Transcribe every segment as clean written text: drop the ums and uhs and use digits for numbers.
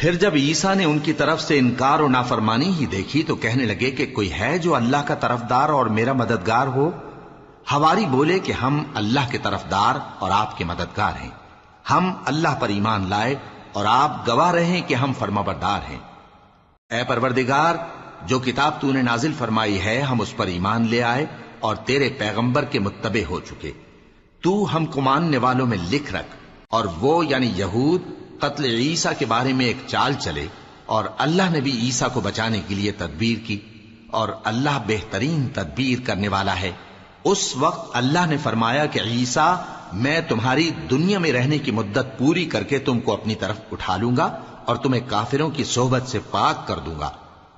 پھر جب عیسیٰ نے ان کی طرف سے انکار و نافرمانی ہی دیکھی تو کہنے لگے کہ کوئی ہے جو اللہ کا طرفدار اور میرا مددگار ہو؟ حواری بولے کہ ہم اللہ کے طرفدار اور آپ کے مددگار ہیں، ہم اللہ پر ایمان لائے اور آپ گواہ رہیں کہ ہم فرمانبردار ہیں۔ اے پروردگار، جو کتاب تو نے نازل فرمائی ہے ہم اس پر ایمان لے آئے اور تیرے پیغمبر کے متبع ہو چکے۔ تو ہم کو ماننے والوں میں لکھ رکھ، اور وہ یعنی یہود قتل عیسیٰ کے بارے میں ایک چال چلے، اور اللہ نے بھی عیسیٰ کو بچانے کے لیے تدبیر کی، اور اللہ بہترین تدبیر کرنے والا ہے۔ اس وقت اللہ نے فرمایا کہ عیسیٰ، میں تمہاری دنیا میں رہنے کی مدت پوری کر کے تم کو اپنی طرف اٹھا لوں گا اور تمہیں کافروں کی صحبت سے پاک کر دوں گا،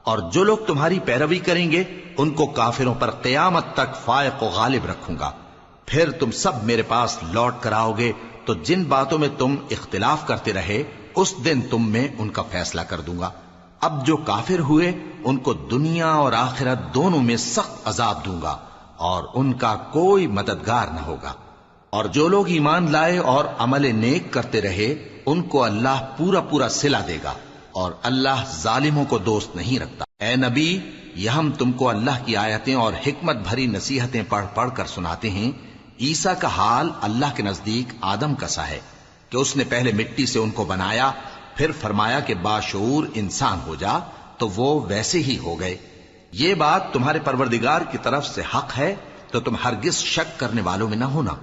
اور جو لوگ تمہاری پیروی کریں گے ان کو کافروں پر قیامت تک فائق و غالب رکھوں گا۔ پھر تم سب میرے پاس لوٹ کر آؤ گے تو جن باتوں میں تم اختلاف کرتے رہے اس دن تم میں ان کا فیصلہ کر دوں گا۔ اب جو کافر ہوئے ان کو دنیا اور آخرت دونوں میں سخت عذاب دوں گا اور ان کا کوئی مددگار نہ ہوگا۔ اور جو لوگ ایمان لائے اور عمل نیک کرتے رہے ان کو اللہ پورا پورا صلہ دے گا، اور اللہ ظالموں کو دوست نہیں رکھتا۔ اے نبی، یہ ہم تم کو اللہ کی آیتیں اور حکمت بھری نصیحتیں پڑھ پڑھ کر سناتے ہیں۔ عیسیٰ کا حال اللہ کے نزدیک آدم کا سا ہے کہ اس نے پہلے مٹی سے ان کو بنایا، پھر فرمایا کہ باشعور انسان ہو جا، تو وہ ویسے ہی ہو گئے۔ یہ بات تمہارے پروردگار کی طرف سے حق ہے، تو تم ہرگز شک کرنے والوں میں نہ ہونا۔